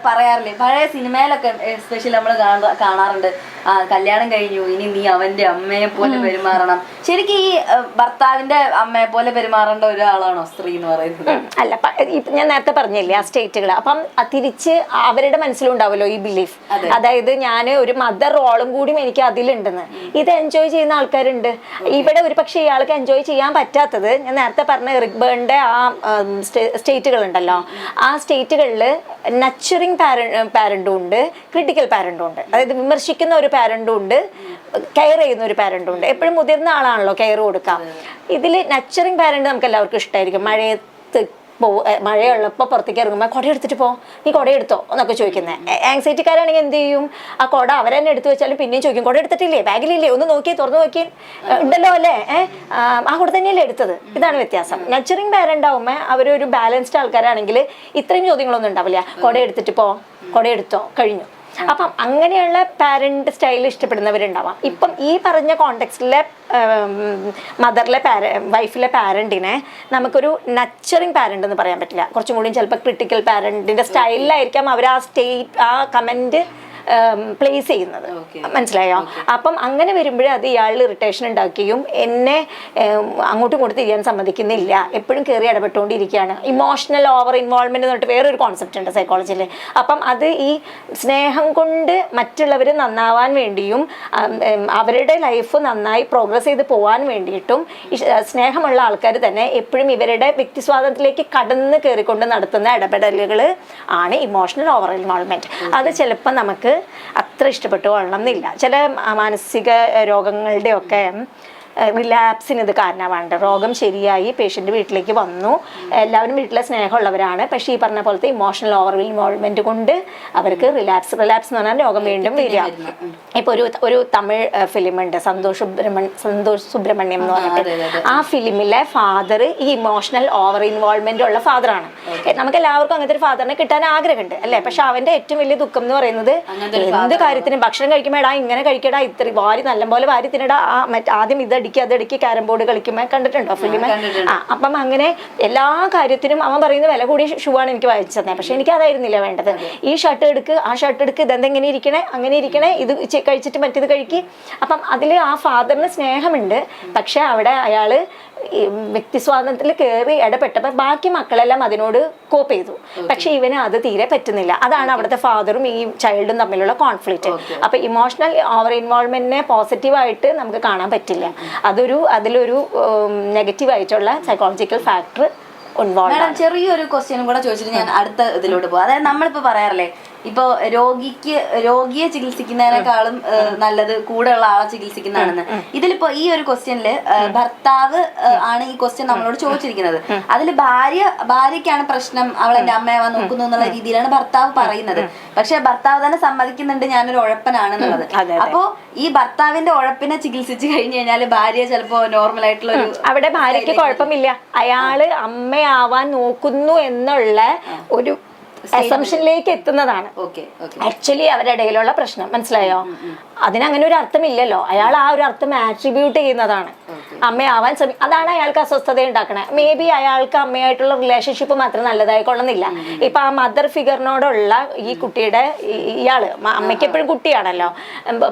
പറയാറില്ലേ പഴയ സിനിമയിലൊക്കെ എസ്പെഷ്യലി നമ്മൾ കാണാറുണ്ട്, കല്യാണം കഴിഞ്ഞു ഇനി നീ അവന്റെ അമ്മയെ പോലെ പെരുമാറണം. ശരിക്കും ഈ ഭർത്താവിന്റെ അമ്മയെ പോലെ പെരുമാറേണ്ട ഒരാളാണോ സ്ത്രീ എന്ന് പറയുന്നത്? അല്ല, ഞാൻ നേരത്തെ പറഞ്ഞില്ലേ ആ സ്റ്റേറ്റുകൾ. അപ്പം തിരിച്ച് അവരുടെ മനസ്സിലുണ്ടാവുമല്ലോ ഈ ബിലീഫ്, അതായത് ഞാൻ ഒരു മദർ റോളും കൂടി എനിക്ക് അതിലുണ്ടെന്ന്. ഇത് എൻജോയ് ചെയ്യുന്ന ആൾക്കാരുണ്ട്. ഇവിടെ ഒരു പക്ഷേ ഇയാൾക്ക് എൻജോയ് ചെയ്യാൻ പറ്റാത്തത് ഞാൻ നേരത്തെ പറഞ്ഞ എറിക് ബേണിന്റെ ആ സ്റ്റേറ്റുകൾ ഉണ്ടല്ലോ, ആ സ്റ്റേറ്റുകളിൽ നച്ചറിങ് പാരന്റും ഉണ്ട്, ക്രിട്ടിക്കൽ പാരന്റും ഉണ്ട്. അതായത് വിമർശിക്കുന്ന ഒരു പാരന്റും ഉണ്ട്, കെയർ ചെയ്യുന്ന ഒരു പാരന്റും ഉണ്ട്. എപ്പോഴും മുതിർന്ന ആളാണല്ലോ കെയർ കൊടുക്കാം. ഇതിൽ നച്ചറിങ് പാരന്റ് നമുക്ക് എല്ലാവർക്കും ഇഷ്ടമായിരിക്കും. മഴയുള്ളപ്പോൾ പുറത്തേക്ക് ഇറങ്ങുമ്പോൾ കുട എടുത്തിട്ട് പോ, നീ കുട എടുത്തോ എന്നൊക്കെ ചോദിക്കുന്നത്. ആങ്സൈറ്റിക്കാരാണെങ്കിൽ എന്ത് ചെയ്യും, ആ കുട അവരെന്നെ എടുത്തു വെച്ചാലും പിന്നെയും ചോദിക്കും കുട എടുത്തിട്ടില്ലേ, ബാഗിലില്ലേ, ഒന്ന് നോക്കി തുറന്നു നോക്കി ഉണ്ടല്ലോ അല്ലേ, ആ കുട തന്നെയല്ലേ എടുത്തത്. ഇതാണ് വ്യത്യാസം. നച്ചറിങ് പാരന്റ് ആവുമ്പോൾ അവരൊരു ബാലൻസ്ഡ് ആൾക്കാരാണെങ്കിൽ ഇത്രയും ചോദ്യങ്ങളൊന്നും ഉണ്ടാവില്ല. കുട എടുത്തിട്ട് പോ, കുട എടുത്തോ, കഴിഞ്ഞു. അപ്പം അങ്ങനെയുള്ള പാരന്റ് സ്റ്റൈൽ ഇഷ്ടപ്പെടുന്നവരുണ്ടാവാം. ഇപ്പം ഈ പറഞ്ഞ കോണ്ടെക്സ്റ്റിലെ മദറിലെ വൈഫിലെ പാരന്റിനെ നമുക്കൊരു നച്ചറിങ് പാരന്റ് എന്ന് പറയാൻ പറ്റില്ല. കുറച്ചും കൂടി ചിലപ്പോൾ ക്രിട്ടിക്കൽ പാരന്റിന്റെ സ്റ്റൈലിലായിരിക്കാം അവർ ആ കമന്റ് പ്ലേസ് ചെയ്യുന്നത്. മനസ്സിലായോ? അപ്പം അങ്ങനെ വരുമ്പോഴേ അത് ഇയാളിൽ ഇറിറ്റേഷൻ ഉണ്ടാക്കുകയും എന്നെ അങ്ങോട്ടും ഇങ്ങോട്ടും തിരിയാൻ സമ്മതിക്കുന്നില്ല, എപ്പോഴും കയറി ഇടപെട്ടുകൊണ്ടിരിക്കുകയാണ്. ഇമോഷണൽ ഓവർ ഇൻവോൾവ്മെന്റ് എന്ന് പറഞ്ഞിട്ട് വേറൊരു കോൺസെപ്റ്റ് ഉണ്ട് സൈക്കോളജിയിൽ. അപ്പം അത് ഈ സ്നേഹം കൊണ്ട് മറ്റുള്ളവർ നന്നാവാൻ വേണ്ടിയും അവരുടെ ലൈഫ് നന്നായി പ്രോഗ്രസ് ചെയ്ത് പോകാൻ വേണ്ടിയിട്ടും സ്നേഹമുള്ള ആൾക്കാർ തന്നെ എപ്പോഴും ഇവരുടെ വ്യക്തി സ്വാതന്ത്ര്യത്തിലേക്ക് കടന്ന് കയറിക്കൊണ്ട് നടത്തുന്ന ഇടപെടലുകൾ ആണ് ഇമോഷണൽ ഓവർ ഇൻവോൾവ്മെന്റ്. അത് ചിലപ്പോൾ നമുക്ക് അത്ര ഇഷ്ടപ്പെട്ടു കൊള്ളണമെന്നില്ല. ചില മാനസിക രോഗങ്ങളുടെയൊക്കെ റിലാപ്സിന് ഇത് കാരണമാണ്ട്. രോഗം ശരിയായി പേഷ്യൻ്റ് വീട്ടിലേക്ക് വന്നു, എല്ലാവരും വീട്ടിലെ സ്നേഹമുള്ളവരാണ്, പക്ഷേ ഈ പറഞ്ഞ പോലത്തെ ഇമോഷണൽ ഓവർ ഇൻവോൾവ്മെന്റ് കൊണ്ട് അവർക്ക് റിലാപ്സ് എന്ന് പറഞ്ഞാൽ രോഗം വീണ്ടും വരിക. ഇപ്പോൾ ഒരു തമിഴ് ഫിലിം ഉണ്ട് സന്തോഷ് സുബ്രഹ്മണ്യം എന്ന് പറഞ്ഞിട്ട്. ആ ഫിലിമിലെ ഫാദർ ഈ ഇമോഷണൽ ഓവർ ഇൻവോൾവ്മെന്റ് ഉള്ള ഫാദറാണ്. നമുക്ക് എല്ലാവർക്കും അങ്ങനത്തെ ഒരു ഫാദറിനെ കിട്ടാൻ ആഗ്രഹമുണ്ട് അല്ലേ? പക്ഷെ അവന്റെ ഏറ്റവും വലിയ ദുഃഖം എന്ന് പറയുന്നത് എന്ത് കാര്യത്തിനും ഭക്ഷണം കഴിക്കുമ്പോഴാ ഇങ്ങനെ കഴിക്കടാ, ഇത്ര വാരി നല്ലപോലെ വാരി തിന്നടാ, ആദ്യം അതടിക്ക് ക്യാരം ബോർഡ് കളിക്കുമ്പോൾ കണ്ടിട്ടുണ്ടോ ഫിലിം? അപ്പം അങ്ങനെ എല്ലാ കാര്യത്തിനും അവൻ പറയുന്ന വില കൂടിയ ഷൂ ആണ് എനിക്ക് വായിച്ചു തന്നെ. പക്ഷെ എനിക്ക് അതായിരുന്നില്ല വേണ്ടത്. ഈ ഷർട്ട് എടുക്ക്, ആ ഷർട്ട് എടുക്ക്, ഇതെന്തെങ്ങനെ ഇരിക്കണേ, അങ്ങനെ ഇരിക്കണേ, ഇത് കഴിച്ചിട്ട് മറ്റേത് കഴിക്ക്. അപ്പം അതിൽ ആ ഫാദറിന് സ്നേഹമുണ്ട്, പക്ഷെ അവിടെ അയാള് വ്യക്തി സ്വാതന്ത്ര്യത്തിൽ കയറി ഇടപെട്ടപ്പോൾ ബാക്കി മക്കളെല്ലാം അതിനോട് കോപ്പ് ചെയ്തു. പക്ഷെ ഇവന് അത് തീരെ പറ്റുന്നില്ല. അതാണ് അവിടുത്തെ ഫാദറും ഈ ചൈൽഡും തമ്മിലുള്ള കോൺഫ്ലിക്റ്റ്. അപ്പൊ ഇമോഷണൽ ഓവർ ഇൻവോൾവ്മെന്റിനെ പോസിറ്റീവായിട്ട് നമുക്ക് കാണാൻ പറ്റില്ല. അതിലൊരു നെഗറ്റീവായിട്ടുള്ള സൈക്കോളജിക്കൽ ഫാക്ടർ ഇൻവോൾവ്. ചെറിയൊരു ക്വസ്റ്റ്യനും കൂടെ ചോദിച്ചിട്ട് ഞാൻ അടുത്ത ഇതിലോട്ട് പോകും. അതായത് നമ്മളിപ്പോ പറയാറില്ലേ, ഇപ്പൊ രോഗിയെ ചികിത്സിക്കുന്നതിനേക്കാളും നല്ലത് കൂടെയുള്ള ആളെ ചികിത്സിക്കുന്നതാണെന്ന്. ഇതിലിപ്പോ ഈ ഒരു ക്വസ്റ്റ്യനില് ഭർത്താവ് ആണ് ഈ ക്വസ്റ്റ്യൻ നമ്മളോട് ചോദിച്ചിരിക്കുന്നത്. അതിൽ ഭാര്യയ്ക്കാണ് പ്രശ്നം, അവൾ എന്റെ അമ്മയെ നോക്കുന്നു എന്നുള്ള രീതിയിലാണ് ഭർത്താവ് പറയുന്നത്. പക്ഷെ ഭർത്താവ് തന്നെ സമ്മതിക്കുന്നുണ്ട് ഞാനൊരു ഉഴപ്പനാണെന്നുള്ളത്. അപ്പോ ഈ ഭർത്താവിന്റെ ഉഴപ്പിനെ ചികിത്സിച്ചു കഴിഞ്ഞു കഴിഞ്ഞാല് ഭാര്യ ചിലപ്പോ നോർമൽ ആയിട്ടുള്ള അവിടെ ഭാര്യയ്ക്ക് കുഴപ്പമില്ല, അയാള് അമ്മയാവാൻ നോക്കുന്നു എന്നുള്ള ഒരു അസംഷനിലേക്ക് എത്തുന്നതാണ് ആക്ച്വലി അവരുടെ ഇടയിലുള്ള പ്രശ്നം. മനസ്സിലായോ? അതിനങ്ങനെ ഒരു അർത്ഥമില്ലല്ലോ. അയാൾ ആ ഒരു അർത്ഥം ആട്രിബ്യൂട്ട് ചെയ്യുന്നതാണ്. അമ്മയാവാൻ അതാണ് അയാൾക്ക് അസ്വസ്ഥത ഉണ്ടാക്കണേ. മേ ബി അയാൾക്ക് അമ്മയായിട്ടുള്ള റിലേഷൻഷിപ്പ് മാത്രം നല്ലതായിക്കൊള്ളുന്നില്ല. ഇപ്പൊ ആ മദർ ഫിഗറിനോടുള്ള ഈ കുട്ടിയുടെ ഇയാള് അമ്മയ്ക്ക് എപ്പോഴും കുട്ടിയാണല്ലോ,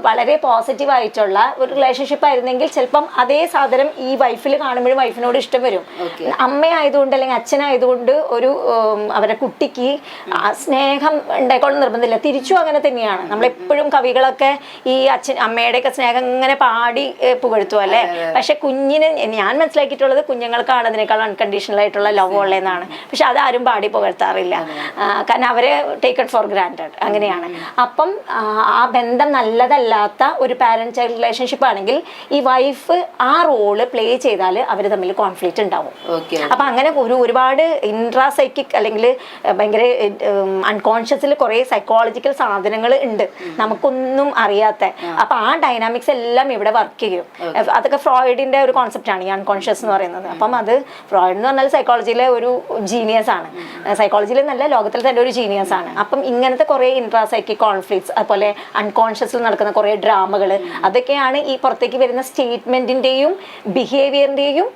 വളരെ പോസിറ്റീവ് ആയിട്ടുള്ള ഒരു റിലേഷൻഷിപ്പ് ആയിരുന്നെങ്കിൽ ചിലപ്പം അതേ സാധനം ഈ വൈഫിൽ കാണുമ്പോഴും വൈഫിനോട് ഇഷ്ടം വരും. അമ്മയായതുകൊണ്ട് അല്ലെങ്കിൽ അച്ഛനായതുകൊണ്ട് ഒരു അവരുടെ കുട്ടിക്ക് സ്നേഹം ഉണ്ടായിക്കോളും നിർബന്ധമില്ല. തിരിച്ചും അങ്ങനെ തന്നെയാണ്. നമ്മളെപ്പോഴും കവികളൊക്കെ ഈ അമ്മയുടെയൊക്കെ സ്നേഹം ഇങ്ങനെ പാടി പുകഴ്ത്തും അല്ലേ? പക്ഷെ കുഞ്ഞിന് ഞാൻ മനസ്സിലാക്കിയിട്ടുള്ളത് കുഞ്ഞുങ്ങൾക്കാണ് അതിനേക്കാൾ അൺകണ്ടീഷണൽ ആയിട്ടുള്ള ലവ് ഉള്ളതെന്നാണ്. പക്ഷെ അതാരും പാടി പുകഴ്ത്താറില്ല, കാരണം അവരെ ടേക്കൺ ഫോർ ഗ്രാൻറ്റഡ് അങ്ങനെയാണ്. അപ്പം ആ ബന്ധം നല്ലതല്ലാത്ത ഒരു പാരന്റ് ചൈൽഡ് റിലേഷൻഷിപ്പ് ആണെങ്കിൽ ഈ വൈഫ് ആ റോള് പ്ലേ ചെയ്താൽ അവർ തമ്മിൽ കോൺഫ്ലിക്റ്റ് ഉണ്ടാവും. അപ്പം അങ്ങനെ ഒരുപാട് ഇൻട്രാസൈക്കിക് അല്ലെങ്കിൽ ഭയങ്കര അൺകോൺഷ്യസിൽ കുറേ സൈക്കോളജിക്കൽ സാധനങ്ങൾ ഉണ്ട് നമുക്കൊന്നും അറിയാത്ത. അപ്പൊ ആ ഡൈനാമിക്സ് എല്ലാം ഇവിടെ വർക്ക് ചെയ്യും. അതൊക്കെ ഫ്രോയിഡിന്റെ ഒരു കോൺസെപ്റ്റാണ് ഈ അൺകോൺഷ്യസ് എന്ന് പറയുന്നത്. അപ്പം അത് ഫ്രോയിഡ് എന്ന് പറഞ്ഞാൽ സൈക്കോളജിയിലെ ഒരു ജീനിയസ് ആണ്, സൈക്കോളജിയിൽ നല്ല ലോകത്തിൽ തന്നെ ഒരു ജീനിയസ് ആണ്. അപ്പം ഇങ്ങനത്തെ കുറേ ഇൻട്രാസൈക്കിക് കോൺഫ്ലിക്ട്സ്, അതുപോലെ അൺകോൺഷ്യസിൽ നടക്കുന്ന കുറേ ഡ്രാമകൾ, അതൊക്കെയാണ് ഈ പുറത്തേക്ക് വരുന്ന സ്റ്റേറ്റ്മെന്റിന്റെയും ബിഹേവിയറിന്റെയും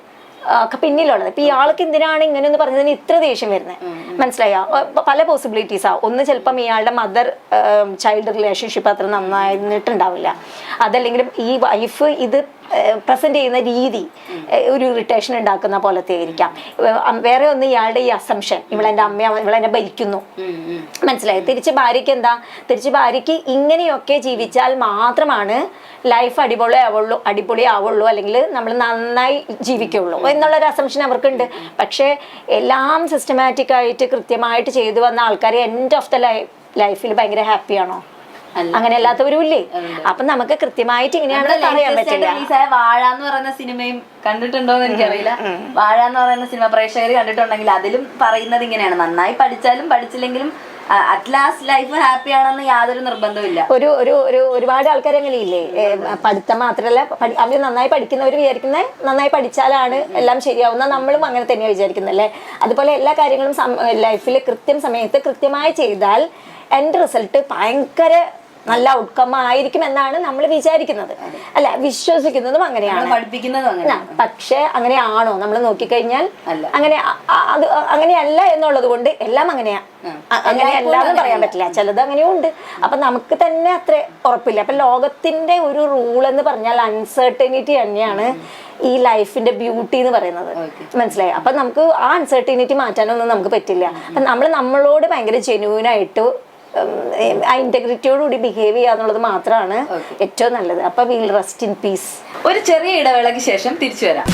ഒക്കെ പിന്നിലുള്ളത്. ഇപ്പൊ ഇയാൾക്ക് എന്തിനാണ് ഇങ്ങനെ എന്ന് പറഞ്ഞതിന് ഇത്ര ദേഷ്യം വരുന്നത്? മനസ്സിലായോ? പല പോസിബിലിറ്റീസ് ആവും. ഒന്ന് ചിലപ്പം ഇയാളുടെ മദർ ചൈൽഡ് റിലേഷൻഷിപ്പ് അത്ര നന്നായിരുന്നിട്ടുണ്ടാവില്ല. അതല്ലെങ്കിലും ഈ വൈഫ് ഇത് പ്രസന്റ് ചെയ്യുന്ന രീതി ഒരു ഇറിറ്റേഷൻ ഉണ്ടാക്കുന്ന പോലത്തെ ആയിരിക്കാം. വേറെ ഒന്ന് ഇയാളുടെ ഈ അസംഷൻ, ഇവളെന്റെ അമ്മ, ഇവളെന്നെ ഭരിക്കുന്നു. മനസ്സിലായി? തിരിച്ച് ഭാര്യയ്ക്ക് എന്താ? തിരിച്ച് ഭാര്യയ്ക്ക് ഇങ്ങനെയൊക്കെ ജീവിച്ചാൽ മാത്രമാണ് ലൈഫ് അടിപൊളിയാവുള്ളൂ, അല്ലെങ്കിൽ നമ്മൾ നന്നായി ജീവിക്കുള്ളൂ എന്നുള്ളൊരു അസംഷൻ അവർക്കുണ്ട്. പക്ഷേ എല്ലാം സിസ്റ്റമാറ്റിക് ആയിട്ട് കൃത്യമായിട്ട് ചെയ്തു വന്ന ആൾക്കാർ എൻഡ് ഓഫ് ദ ലൈഫിൽ ഭയങ്കര ഹാപ്പിയാണോ? അങ്ങനെ അല്ലാത്തവരും ഇല്ലേ? അപ്പൊ നമുക്ക് കൃത്യമായിട്ട് ഇങ്ങനെയാണ് പറയാൻ പറ്റില്ല. വാഴ എന്ന് പറയുന്ന സിനിമയും കണ്ടിട്ടുണ്ടോ എന്ന് എനിക്കറിയില്ല. വാഴ എന്ന് പറയുന്ന സിനിമ പ്രേക്ഷകർ കണ്ടിട്ടുണ്ടെങ്കിൽ അതിലും പറയുന്നത് ഇങ്ങനെയാണ്, നന്നായി പഠിച്ചാലും പഠിച്ചില്ലെങ്കിലും അറ്റ് ലാസ്റ്റ് ലൈഫ് ഹാപ്പി ആണെന്ന് യാതൊരു നിർബന്ധമില്ല. ഒരുപാട് ആൾക്കാർ അങ്ങനെ ഇല്ലേ? പഠിത്തം മാത്രമല്ല, അവർ നന്നായി പഠിക്കുന്നവർ വിചാരിക്കുന്നത് നന്നായി പഠിച്ചാലാണ് എല്ലാം ശരിയാവുന്ന. നമ്മളും അങ്ങനെ തന്നെയാണ് വിചാരിക്കുന്നല്ലേ. അതുപോലെ എല്ലാ കാര്യങ്ങളും ലൈഫിൽ സമയത്ത് കൃത്യമായി ചെയ്താൽ എൻഡ് റിസൾട്ട് ഭയങ്കര നല്ല ഔട്ട്കം ആയിരിക്കും എന്നാണ് നമ്മൾ വിചാരിക്കുന്നത്, അല്ല വിശ്വസിക്കുന്നതും അങ്ങനെയാണ്, പഠിപ്പിക്കുന്നതും അങ്ങനെ. പക്ഷെ അങ്ങനെയാണോ നമ്മൾ നോക്കിക്കഴിഞ്ഞാൽ അത് അങ്ങനെയല്ല എന്നുള്ളത് കൊണ്ട് എല്ലാം അങ്ങനെയല്ല എന്ന് പറയാൻ പറ്റില്ല. ചിലത് അങ്ങനെയും ഉണ്ട്. അപ്പൊ നമുക്ക് തന്നെ അത്ര ഉറപ്പില്ല. അപ്പൊ ലോകത്തിന്റെ ഒരു റൂൾ എന്ന് പറഞ്ഞാൽ അൺസർട്ടനിറ്റി തന്നെയാണ് ഈ ലൈഫിന്റെ ബ്യൂട്ടി എന്ന് പറയുന്നത്. മനസ്സിലായി? അപ്പൊ നമുക്ക് ആ അൺസർട്ടനിറ്റി മാറ്റാനൊന്നും നമുക്ക് പറ്റില്ല. അപ്പൊ നമ്മളോട് ഭയങ്കര ജെന്യൂനായിട്ട് ആ ഇന്റഗ്രിറ്റിയോടുകൂടി ബിഹേവ് ചെയ്യുക എന്നുള്ളത് മാത്രമാണ് ഏറ്റവും നല്ലത്. അപ്പൊ വിൽ റെസ്റ്റ് ഇൻ പീസ്. ഒരു ചെറിയ ഇടവേളയ്ക്ക് ശേഷം തിരിച്ചു വരാം.